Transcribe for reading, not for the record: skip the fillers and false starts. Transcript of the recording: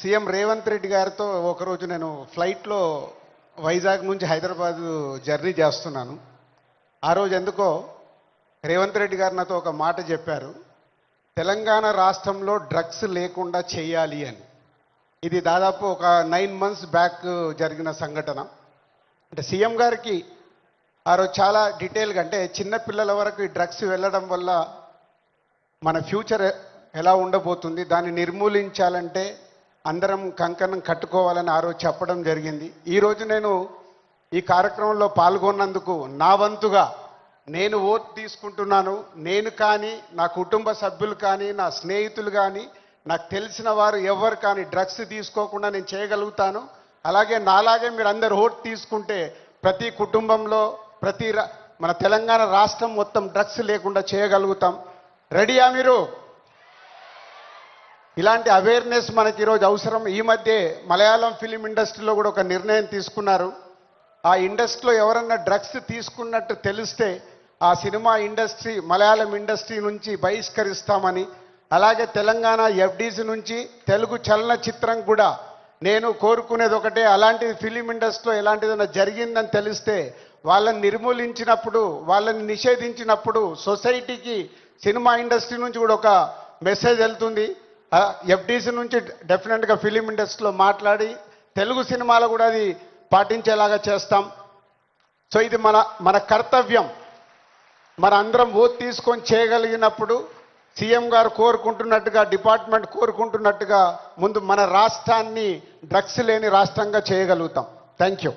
CM Revanth Reddy గారితో ఒకరోజు నేను ఫ్లైట్లో వైజాగ్ నుంచి హైదరాబాద్ జర్నీ చేస్తున్నాను. ఆ రోజు ఎందుకో రేవంత్ రెడ్డి గారు నాతో ఒక మాట చెప్పారు, తెలంగాణ రాష్ట్రంలో డ్రగ్స్ లేకుండా చేయాలి అని. ఇది దాదాపు ఒక 9 months బ్యాక్ జరిగిన సంఘటన. అంటే సీఎం గారికి ఆ రోజు చాలా డీటెయిల్గా, అంటే చిన్న పిల్లల వరకు ఈ డ్రగ్స్ వెళ్ళడం వల్ల మన ఫ్యూచర్ ఎలా ఉండబోతుంది, దాన్ని నిర్మూలించాలంటే అందరం కంకణం కట్టుకోవాలని ఆ రోజు చెప్పడం జరిగింది. ఈరోజు నేను ఈ కార్యక్రమంలో పాల్గొన్నందుకు నా వంతుగా నేను ఓట్ తీసుకుంటున్నాను. నేను కానీ, నా కుటుంబ సభ్యులు కానీ, నా స్నేహితులు కానీ, నాకు తెలిసిన వారు ఎవరు కానీ డ్రగ్స్ తీసుకోకుండా నేను చేయగలుగుతాను. అలాగే నాలాగే మీరు అందరు ఓట్ తీసుకుంటే ప్రతి కుటుంబంలో మన తెలంగాణ రాష్ట్రం మొత్తం డ్రగ్స్ లేకుండా చేయగలుగుతాం. రెడీయా మీరు? ఇలాంటి అవేర్నెస్ మనకి ఈరోజు అవసరం. ఈ మధ్య మలయాళం ఫిలిం ఇండస్ట్రీలో కూడా ఒక నిర్ణయం తీసుకున్నారు. ఆ ఇండస్ట్రీలో ఎవరన్నా డ్రగ్స్ తీసుకున్నట్టు తెలిస్తే ఆ సినిమా ఇండస్ట్రీ, మలయాళం ఇండస్ట్రీ నుంచి బహిష్కరిస్తామని, అలాగే తెలంగాణ ఎఫ్డీసీ నుంచి తెలుగు చలనచిత్రం కూడా నేను కోరుకునేది ఒకటే, అలాంటి ఫిలిం ఇండస్ట్రీలో ఎలాంటిదైనా జరిగిందని తెలిస్తే వాళ్ళని నిర్మూలించినప్పుడు, వాళ్ళని నిషేధించినప్పుడు సొసైటీకి, సినిమా ఇండస్ట్రీ నుంచి కూడా ఒక మెసేజ్ వెళ్తుంది. ఎఫ్డీసీ నుంచి డెఫినెట్గా ఫిలిం ఇండస్ట్రీలో మాట్లాడి తెలుగు సినిమాలో కూడా అది పాటించేలాగా చేస్తాం. సో ఇది మన కర్తవ్యం. మన అందరం ఓట్ తీసుకొని చేయగలిగినప్పుడు సీఎం గారు కోరుకుంటున్నట్టుగా, డిపార్ట్మెంట్ కోరుకుంటున్నట్టుగా ముందు మన రాష్ట్రాన్ని డ్రగ్స్ లేని రాష్ట్రంగా చేయగలుగుతాం. Thank you.